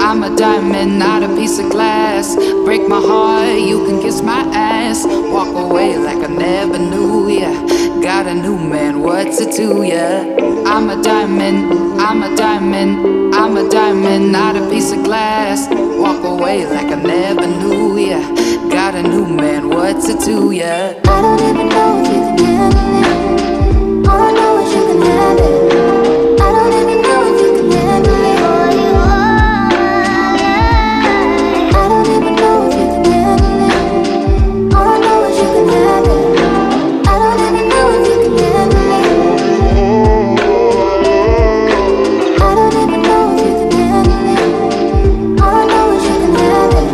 I'm a diamond, not a piece of glass. Break my heart, you can kiss my ass. Walk away like I never knew ya. Got a new man, what's it to ya? I'm a diamond, I'm a diamond, I'm a diamond, not a piece of glass. Walk away like I never knew ya. Got a new man, what's it to ya? I don't even know if you can handle it. All I know is you can have it. I don't even know if you can handle it. All you are. I don't even know if you can handle it. All I know is you can have it. I don't even know if you can handle it. I don't even know if you can handle it. All I know is you can have it.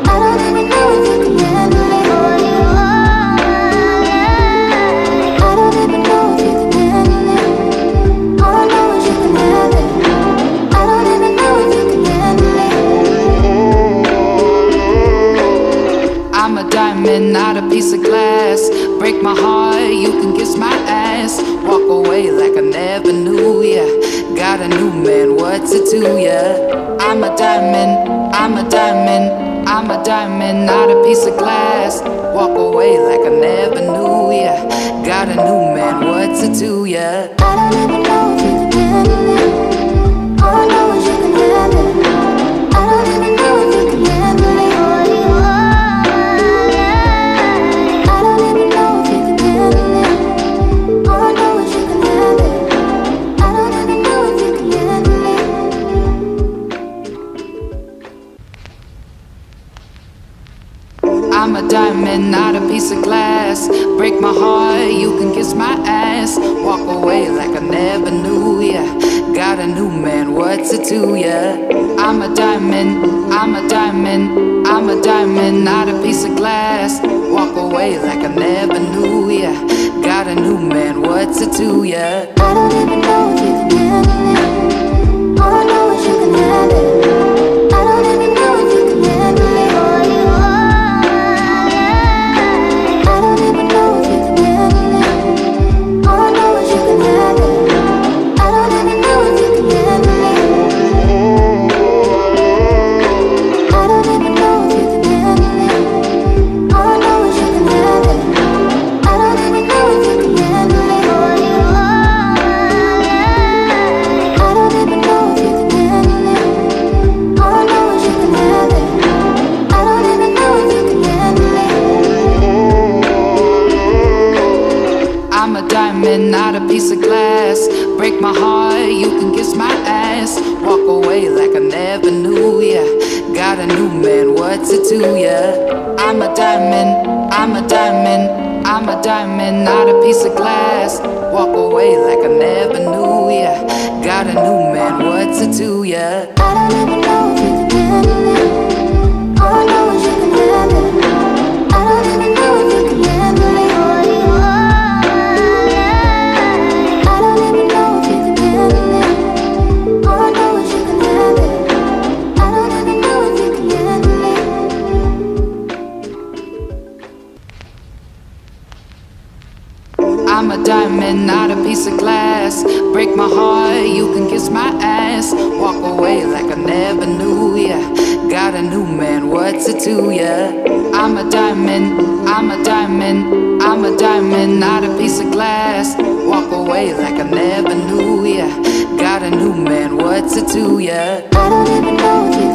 I don't even know if you can handle it. All you are. I don't even know if you can handle it. All I know is you can have it. I don't even know if you can handle it. I'm a diamond, not a piece of glass. Break my heart, you can kiss my ass. Walk away like I never knew ya. Got a new man, what's it to ya? I'm a diamond, I'm a diamond, I'm a diamond, not a piece of glass. Walk away like I never knew ya. Got a new man, what's it to ya? I don't even know if you can handle it. All I know is you can have it. I don't even know if you can handle it. All you are. I don't even know if you can handle it. All I know is you can have it. I don't even know if you can handle it. I'm a diamond, not a piece of glass. Break my heart, you can kiss my ass. Walk away like I never knew ya. Got a new man, what's it to ya? I'm a diamond, I'm a diamond, I'm a diamond, not a piece of glass. Walk away like I never knew ya. Got a new man, what's it to ya? I don't even know if you can handle it. All I know is you can have it. I don't even know if you can handle it. All you are. I don't even know if you can handle it. All I know is you can have it. I don't even know if you can handle it. I don't even know if you can handle it. All I know is you can have it. I don't even know if you can handle it. All you are. I don't even know if you can handle it. All I know is you can have it. I don't even know if you can handle it. I'm a diamond, not a piece of glass. Break my heart, you can kiss my ass. Walk away like I never knew ya. Got a new man, what's it to ya? I'm a diamond, I'm a diamond, I'm a diamond, not a piece of glass. Walk away like I never knew ya. Got a new man, what's it to ya? I don't even know if you can handle it. All I know is you can have it. I don't even know if you can handle it. All you are. I don't even know if you can handle it. All I know is you can have it. I don't even know if you can handle it. I'm a diamond, not a piece of glass. Break my heart, you can kiss my ass. Walk away like I never knew ya. Got a new man, what's it to ya? I'm a diamond, I'm a diamond, I'm a diamond, not a piece of glass. Walk away like I never knew ya. Got a new man, what's it to ya? I don't even know if you